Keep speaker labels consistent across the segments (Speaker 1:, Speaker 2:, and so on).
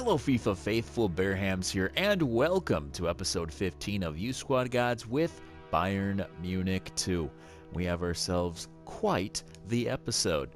Speaker 1: Hello FIFA faithful, Bearhamms here, and welcome to episode 15 of U Squad Gods with Bayern Munich II. We have ourselves quite the episode,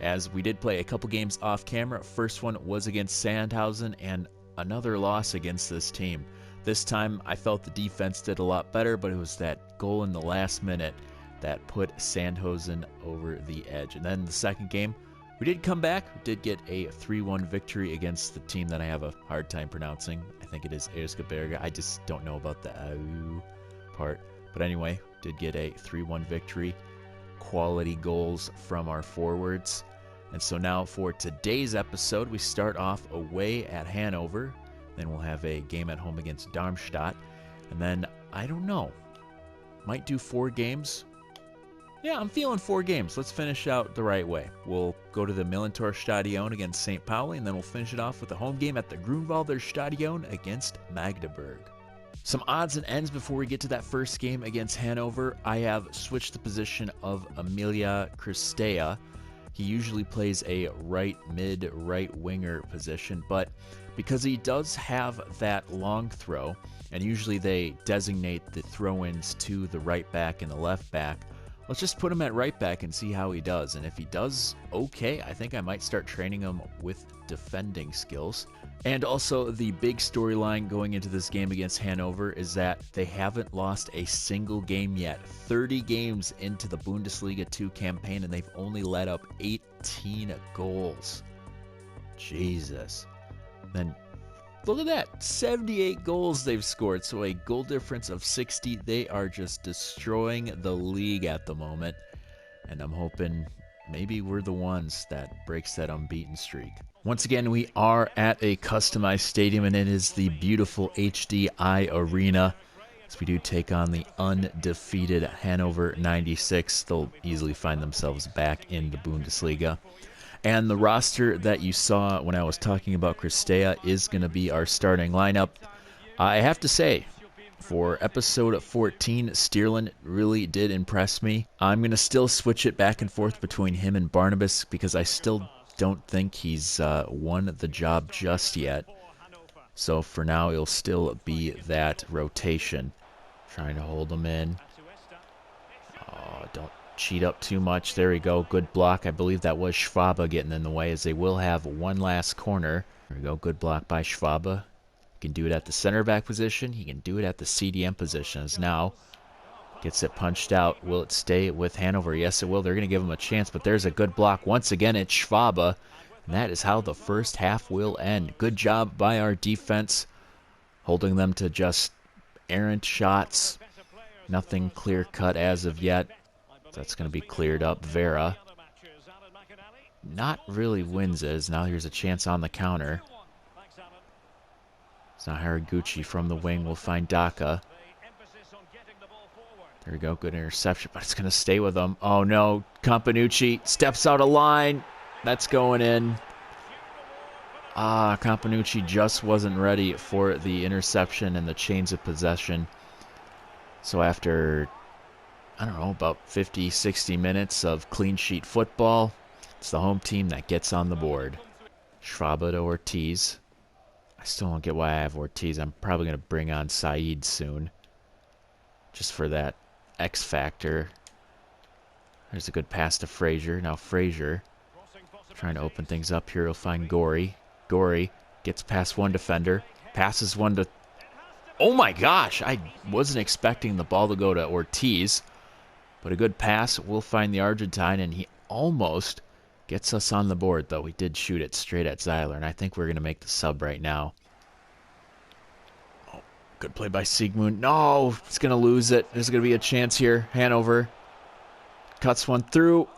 Speaker 1: as we did play a couple games off camera. First one was against Sandhausen, and another loss against this team. This time I felt the defense did a lot better, but it was that goal in the last minute that put Sandhausen over the edge. And then the second game, we did come back. We did get a 3-1 victory against the team that I have a hard time pronouncing. I think it is Erzgebirge. I just don't know about the AU part. But anyway, did get a 3-1 victory. Quality goals from our forwards. And so now for today's episode, we start off away at Hanover. Then we'll have a game at home against Darmstadt. And then, I don't know, might do 4 games. Yeah, I'm feeling 4 games. Let's finish out the right way. We'll go to the Millantor Stadion against St Pauli, and then we'll finish it off with a home game at the Grunwalder Stadion against Magdeburg. Some odds and ends before we get to that first game against Hanover. I have switched the position of Emilia Cristea. He usually plays a right mid, right winger position, but because he does have that long throw, and usually they designate the throw-ins to the right back and the left back, let's just put him at right back and see how he does. And if he does okay, I think I might start training him with defending skills. And also, the big storyline going into this game against Hanover is that they haven't lost a single game yet. 30 games into the Bundesliga 2 campaign, and they've only let up 18 goals. Jesus. Then look at that, 78 goals they've scored, so a goal difference of 60. They are just destroying the league at the moment, and I'm hoping maybe we're the ones that breaks that unbeaten streak. Once again, we are at a customized stadium, and it is the beautiful HDI Arena, as we do take on the undefeated Hannover 96. They'll easily find themselves back in the Bundesliga. And the roster that you saw when I was talking about Cristea is going to be our starting lineup. I have to say, for episode 14, Stierlin really did impress me. I'm going to still switch it back and forth between him and Barnabas because I still don't think he's won the job just yet. So for now, it'll still be that rotation. Trying to hold him in. Oh, don't cheat up too much. There we go. Good block. I believe that was Schwabe getting in the way, as they will have one last corner. There we go. Good block by Schwabe. He can do it at the center back position. He can do it at the CDM position. As now gets it punched out. Will it stay with Hanover? Yes, it will. They're going to give him a chance, but there's a good block. Once again, it's Schwabe. And that is how the first half will end. Good job by our defense, holding them to just errant shots. Nothing clear-cut as of yet. That's going to be cleared up. Vera not really wins it. Now here's a chance on the counter. So Haraguchi from the wing will find Daka. There we go. Good interception, but it's going to stay with them. Oh, no. Campanucci steps out of line. That's going in. Campanucci just wasn't ready for the interception and the chains of possession. So after, I don't know, about 50, 60 minutes of clean sheet football, it's the home team that gets on the board. Schwabe to Ortiz. I still don't get why I have Ortiz. I'm probably going to bring on Said soon, just for that X factor. There's a good pass to Frazier. Now Frazier trying to open things up here. He'll find Gori. Gori gets past one defender. Passes one to... Oh my gosh! I wasn't expecting the ball to go to Ortiz. But a good pass will find the Argentine, and he almost gets us on the board, though. He did shoot it straight at Zeiler, and I think we're going to make the sub right now. Oh, good play by Siegmund. No, it's going to lose it. There's going to be a chance here. Hanover cuts one through.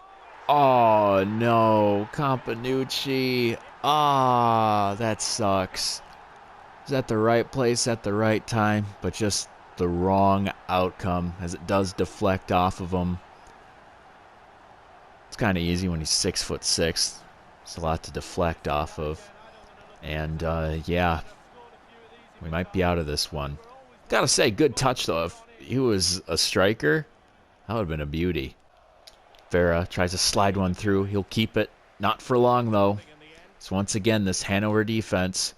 Speaker 1: Oh, no. Campanucci. That sucks. Is at the right place at the right time, but just the wrong outcome, as it does deflect off of him. It's kind of easy when he's 6'6". It's a lot to deflect off of. And, yeah, we might be out of this one. Gotta say, good touch, though. If he was a striker, that would have been a beauty. Vera tries to slide one through. He'll keep it. Not for long, though. So once again, this Hanover defense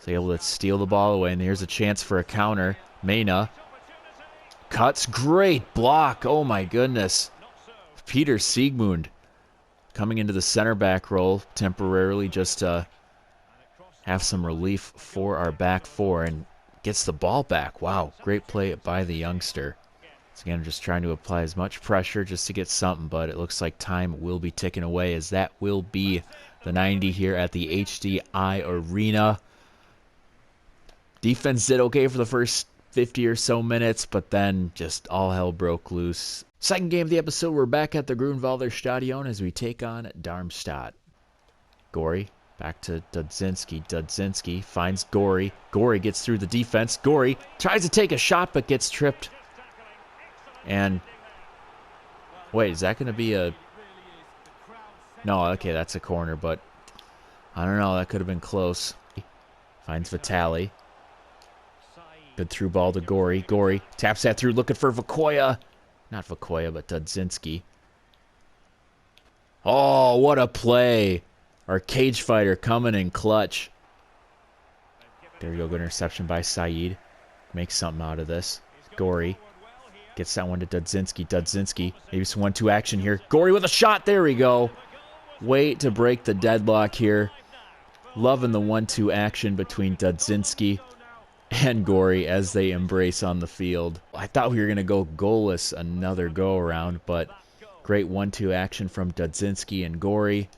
Speaker 1: So able to steal the ball away, and here's a chance for a counter. Mena cuts, great block. Oh my goodness. Peter Siegmund coming into the center back role temporarily just to have some relief for our back four, and gets the ball back. Wow, great play by the youngster. So again, just trying to apply as much pressure just to get something, but it looks like time will be ticking away, as that will be the 90 here at the HDI Arena. Defense did okay for the first 50 or so minutes, but then just all hell broke loose. Second game of the episode, we're back at the Grunwalder Stadion as we take on Darmstadt. Gory, back to Dudzinski. Dudzinski finds Gory. Gory gets through the defense. Gory tries to take a shot, but gets tripped. And, wait, is that going to be a... No, okay, that's a corner, but I don't know, that could have been close. Finds Vitali. Good through ball to Gory. Gory taps that through, looking for Vakoya. Not Vakoya, but Dudzinski. Oh, what a play. Our cage fighter coming in clutch. There we go, good interception by Saeed. Makes something out of this. Gory gets that one to Dudzinski. Dudzinski, maybe some 1-2 action here. Gory with a shot, there we go. Way to break the deadlock here. Loving the 1-2 action between Dudzinski and Gory as they embrace on the field. I thought we were going to go goalless another go-around, but great 1-2 action from Dudzinski and Gory.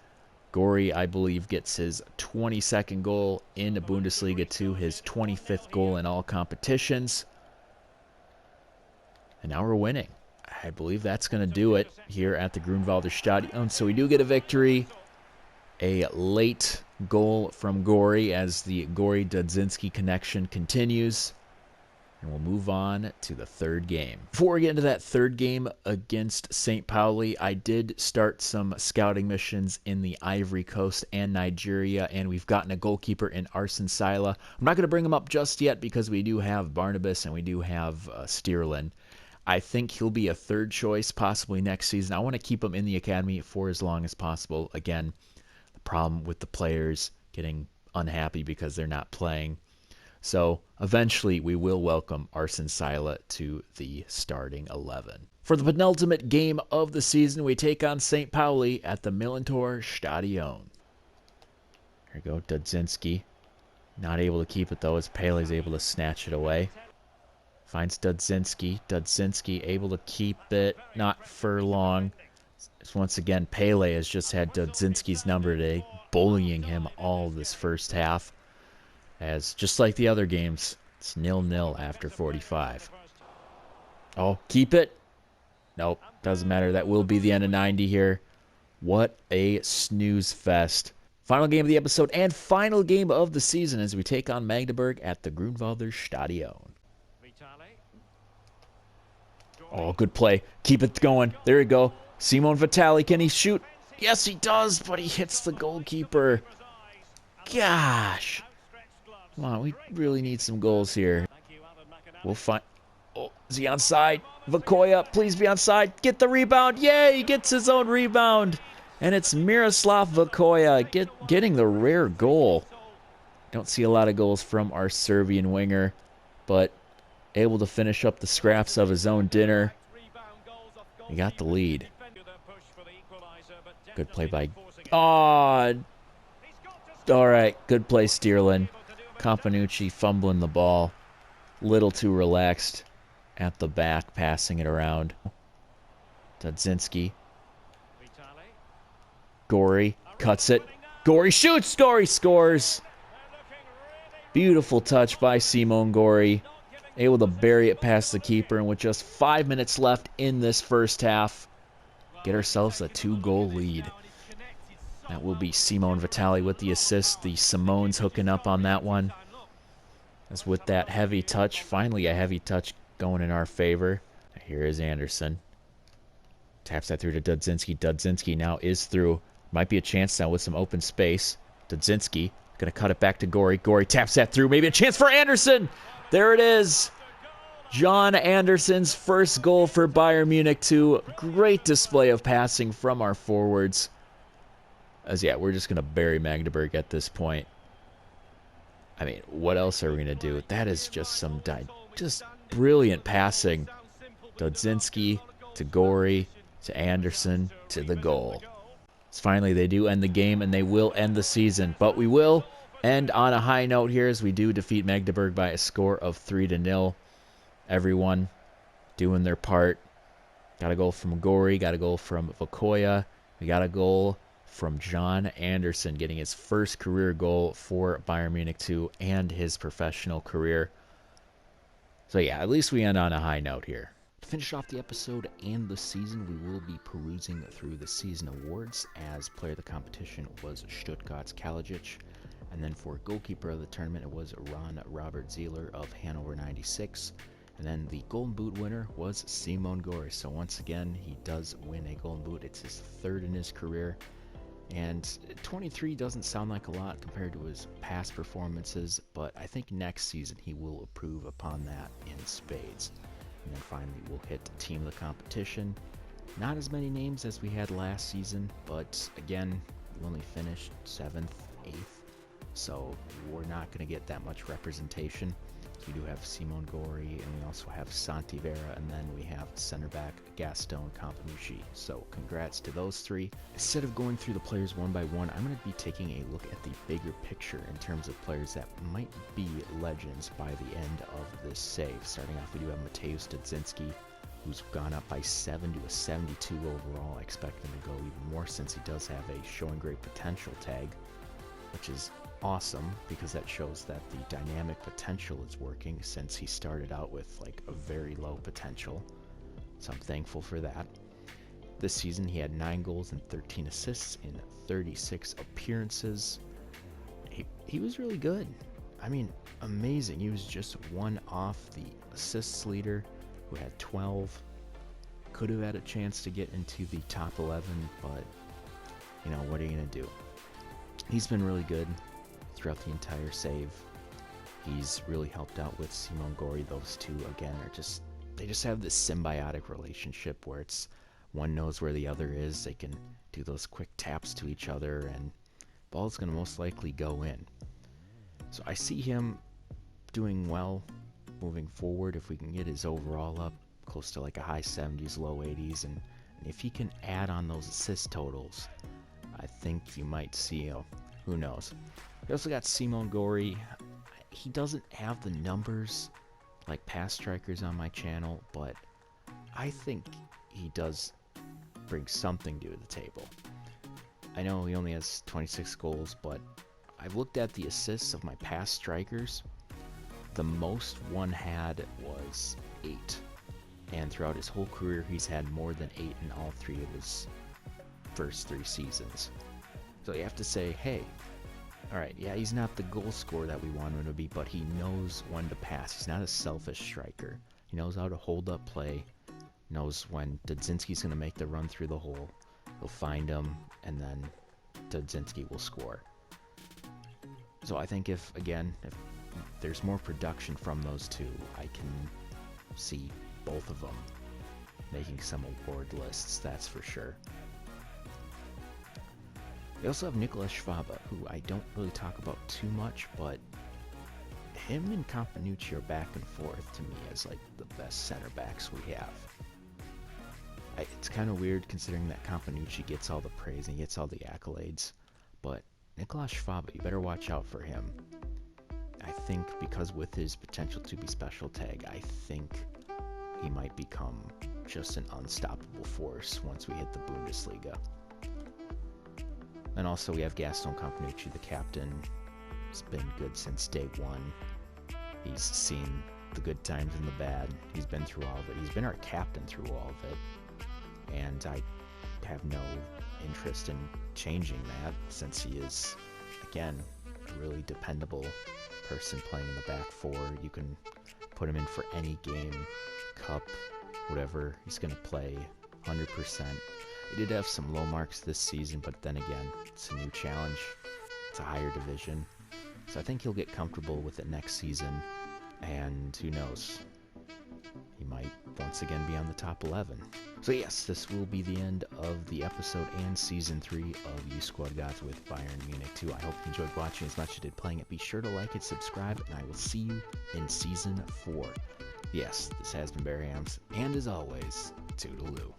Speaker 1: Gory, I believe, gets his 22nd goal in the Bundesliga 2, his 25th goal in all competitions. And now we're winning. I believe that's going to do it here at the Grunwalder Stadion. So we do get a victory. A late goal from Gory as the Gory-Dudzinski connection continues. And we'll move on to the third game. Before we get into that third game against St Pauli, I did start some scouting missions in the Ivory Coast and Nigeria, and we've gotten a goalkeeper in Arsene Sila. I'm not going to bring him up just yet because we do have Barnabas and we do have Stierlin. I think he'll be a third choice possibly next season. I want to keep him in the academy for as long as possible. Again, the problem with the players getting unhappy because they're not playing. So eventually we will welcome Arsene Sila to the starting 11. For the penultimate game of the season, we take on St Pauli at the Millantor Stadion. Here we go, Dudzinski. Not able to keep it though, as Pele's able to snatch it away. Finds Dudzinski. Dudzinski able to keep it, not for long. Once again, Pele has just had Dudzinski's number today, bullying him all this first half. As just like the other games, it's 0-0 after 45. Oh, keep it. Nope, doesn't matter. That will be the end of 90 here. What a snooze fest. Final game of the episode and final game of the season as we take on Magdeburg at the Grunwalder Stadion. Oh, good play. Keep it going. There we go. Simon Vitali, can he shoot? Yes, he does, but he hits the goalkeeper. Gosh. Come on, we really need some goals here. We'll find... Oh, is he onside? Vakoya, please be onside. Get the rebound. Yay, he gets his own rebound. And it's Miroslav Vakoya getting the rare goal. Don't see a lot of goals from our Serbian winger, but able to finish up the scraps of his own dinner. He got the lead. Good play by... Oh, all right, good play, Stierlin. Companucci fumbling the ball. Little too relaxed at the back, passing it around. Dudzinski. Gory cuts it. Gory shoots. Gory scores. Beautiful touch by Simon Gory. Able to bury it past the keeper, and with just 5 minutes left in this first half, get ourselves a 2-goal lead. That will be Simon Vitali with the assist. The Simone's hooking up on that one. As with that heavy touch, finally a heavy touch going in our favor. Here is Anderson. Taps that through to Dudzinski. Dudzinski now is through. Might be a chance now with some open space. Dudzinski going to cut it back to Gory. Gory taps that through. Maybe a chance for Anderson. There it is. John Anderson's first goal for Bayern Munich II. Great display of passing from our forwards. As yeah, we're just going to bury Magdeburg at this point. I mean, what else are we going to do? That is just some just brilliant passing. Dodzinski to Gorey to Anderson to the goal. So finally, they do end the game, and they will end the season. But we will end on a high note here as we do defeat Magdeburg by a score of 3-0. Everyone doing their part. Got a goal from Gorey, got a goal from Vokoya. We got a goal from John Anderson, getting his first career goal for Bayern Munich II and his professional career. So yeah, at least we end on a high note here. To finish off the episode and the season, we will be perusing through the season awards, as player of the competition was Stuttgart's Kalajic, and then for goalkeeper of the tournament, it was Ron Robert Zieler of Hanover 96, and then the Golden Boot winner was Simon Gorey. So once again, he does win a Golden Boot. It's his third in his career, and 23 doesn't sound like a lot compared to his past performances, but I think next season he will improve upon that in spades. And then finally, we'll hit team of the competition. Not as many names as we had last season, but again, we only finished 7th, 8th, so we're not going to get that much representation. We do have Simon Gorey, and we also have Santi Vera, and then we have center back Gaston Campanucci. So congrats to those three. Instead of going through the players one by one, I'm going to be taking a look at the bigger picture in terms of players that might be legends by the end of this save. Starting off, we do have Mateusz Dudzinski, who's gone up by 7 to a 72 overall. I expect him to go even more since he does have a showing great potential tag, which is awesome because that shows that the dynamic potential is working, since he started out with like a very low potential. So I'm thankful for that. This season he had 9 goals and 13 assists in 36 appearances. He was really good. I mean, amazing. He was just one off the assists leader, who had 12. Could have had a chance to get into the top 11, but you know, what are you gonna do? He's been really good throughout the entire save. He's really helped out with Simon Gorey. Those two, again, they just have this symbiotic relationship where it's one knows where the other is. They can do those quick taps to each other, and ball's going to most likely go in. So I see him doing well moving forward. If we can get his overall up close to like a high 70s, low 80s, and if he can add on those assist totals, I think you might see, who knows. We also got Simon Gorey. He doesn't have the numbers like past strikers on my channel, but I think he does bring something to the table. I know he only has 26 goals, but I've looked at the assists of my past strikers. The most one had was 8. And throughout his whole career, he's had more than 8 in all 3 of his first 3 seasons. So you have to say, hey, alright, yeah, he's not the goal scorer that we want him to be, but he knows when to pass. He's not a selfish striker. He knows how to hold up play, knows when Dudzinski's going to make the run through the hole. He'll find him, and then Dudzinski will score. So I think if there's more production from those two, I can see both of them making some award lists, that's for sure. We also have Nicolas Schwabe, who I don't really talk about too much, but him and Campanucci are back and forth to me as like the best center backs we have. It's kind of weird considering that Campanucci gets all the praise and he gets all the accolades, but Nicolas Schwabe, you better watch out for him. I think because with his potential to be special tag, I think he might become just an unstoppable force once we hit the Bundesliga. And also we have Gaston Campanucci, the captain. He's been good since day one. He's seen the good times and the bad. He's been through all of it. He's been our captain through all of it. And I have no interest in changing that, since he is, again, a really dependable person playing in the back four. You can put him in for any game, cup, whatever. He's going to play 100%. He did have some low marks this season, but then again, it's a new challenge. It's a higher division. So I think he'll get comfortable with it next season, and who knows? he might once again be on the top 11. So yes, this will be the end of the episode and Season 3 of You Squad Gods with Bayern Munich II. I hope you enjoyed watching as much as you did playing it. Be sure to like it, subscribe, and I will see you in Season 4. Yes, this has been Bearhamms, and as always, toodaloo.